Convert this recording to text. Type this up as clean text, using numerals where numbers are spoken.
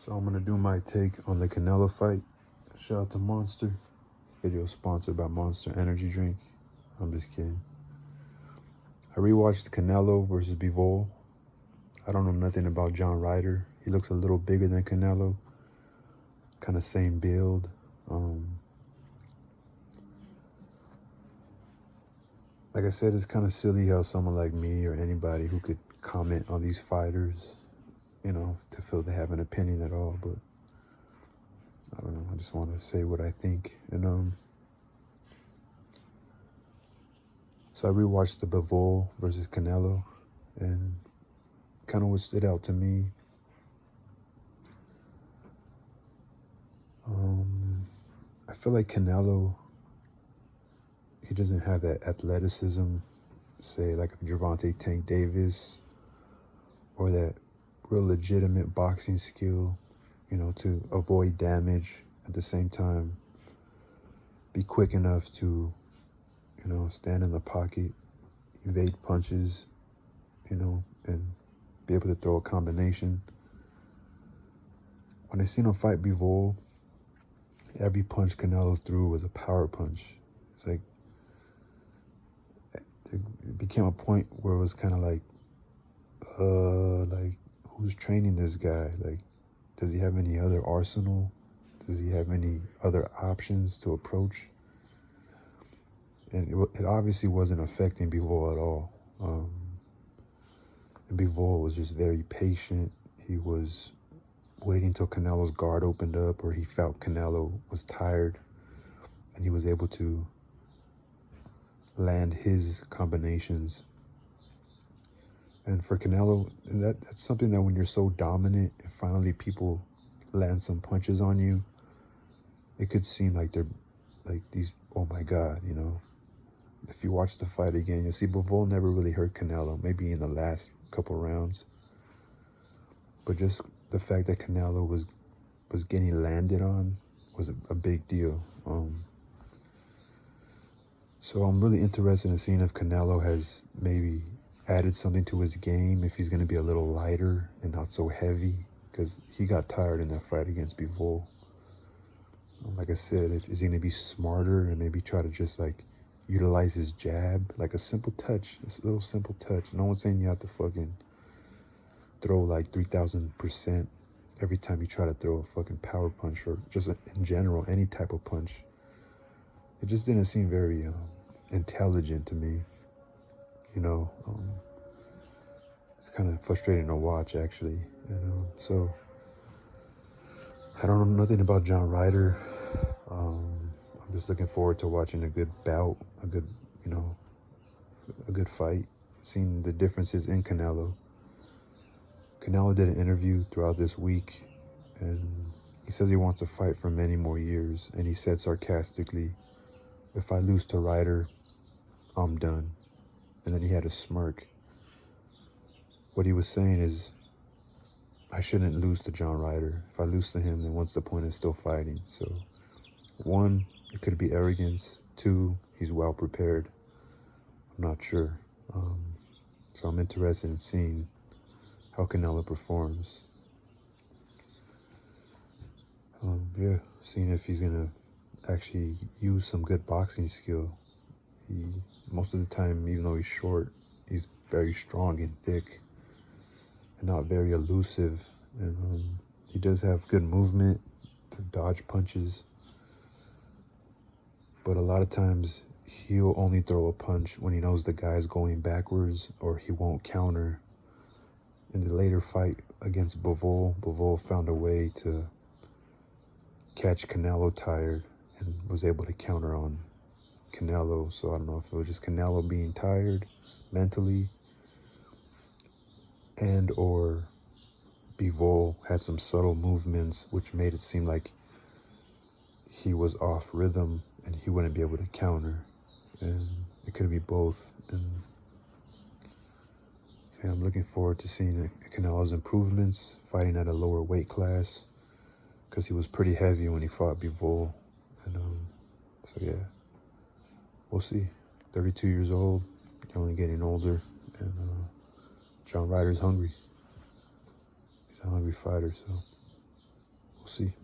So I'm gonna do my take on the Canelo fight. Shout out to Monster. Video sponsored by Monster Energy Drink. I'm just kidding. I rewatched Canelo versus Bivol. I don't know nothing about John Ryder. He looks a little bigger than Canelo. Kind of same build. Like I said, it's kind of silly how someone like me or anybody who could comment on these fighters, to feel they have an opinion at all. But I don't know. I just want to say what I think. So I rewatched the Bivol versus Canelo, and kind of what stood out to me. I feel like Canelo, he doesn't have that athleticism, say like a Gervonta Tank Davis, or that real legitimate boxing skill, to avoid damage, at the same time be quick enough to, stand in the pocket, evade punches, and be able to throw a combination. When I seen him fight Bivol, every punch Canelo threw was a power punch. It's like, it became a point where it was kind of like who's training this guy? Like, does he have any other arsenal? Does he have any other options to approach? And it obviously wasn't affecting Bivol at all. And Bivol was just very patient. He was waiting till Canelo's guard opened up, or he felt Canelo was tired, and he was able to land his combinations. And for Canelo, that's something that when you're so dominant and finally people land some punches on you, it could seem like they're like these, oh my God, If you watch the fight again, you'll see Bivol never really hurt Canelo, maybe in the last couple rounds. But just the fact that Canelo was getting landed on was a big deal. So I'm really interested in seeing if Canelo has maybe added something to his game, if he's going to be a little lighter and not so heavy, because he got tired in that fight against Bivol. Like I said, is he going to be smarter and maybe try to just like utilize his jab, like a simple touch, a little simple touch. No one's saying you have to fucking throw like 3,000% every time you try to throw a fucking power punch, or just in general, any type of punch. It just didn't seem very intelligent to me, It's kind of frustrating to watch, actually, So I don't know nothing about John Ryder. I'm just looking forward to watching a good bout, a good fight, seeing the differences in Canelo. Canelo did an interview throughout this week, and he says he wants to fight for many more years. And he said sarcastically, if I lose to Ryder, I'm done. And then he had a smirk. What he was saying is, I shouldn't lose to John Ryder. If I lose to him, then what's the point of still fighting? So, one, it could be arrogance. Two, he's well prepared. I'm not sure. So I'm interested in seeing how Canelo performs. Seeing if he's gonna actually use some good boxing skill. Most of the time, even though he's short, he's very strong and thick and not very elusive. And he does have good movement to dodge punches. But a lot of times, he'll only throw a punch when he knows the guy's going backwards, or he won't counter. In the later fight against Bivol found a way to catch Canelo tired and was able to counter on Canelo. So I don't know if it was just Canelo being tired mentally, and or Bivol had some subtle movements which made it seem like he was off rhythm and he wouldn't be able to counter. And it could be both. And so I'm looking forward to seeing Canelo's improvements, fighting at a lower weight class, because he was pretty heavy when he fought Bivol. And so yeah, we'll see. 32 years old, only getting older, and John Ryder's hungry. He's a hungry fighter, so see.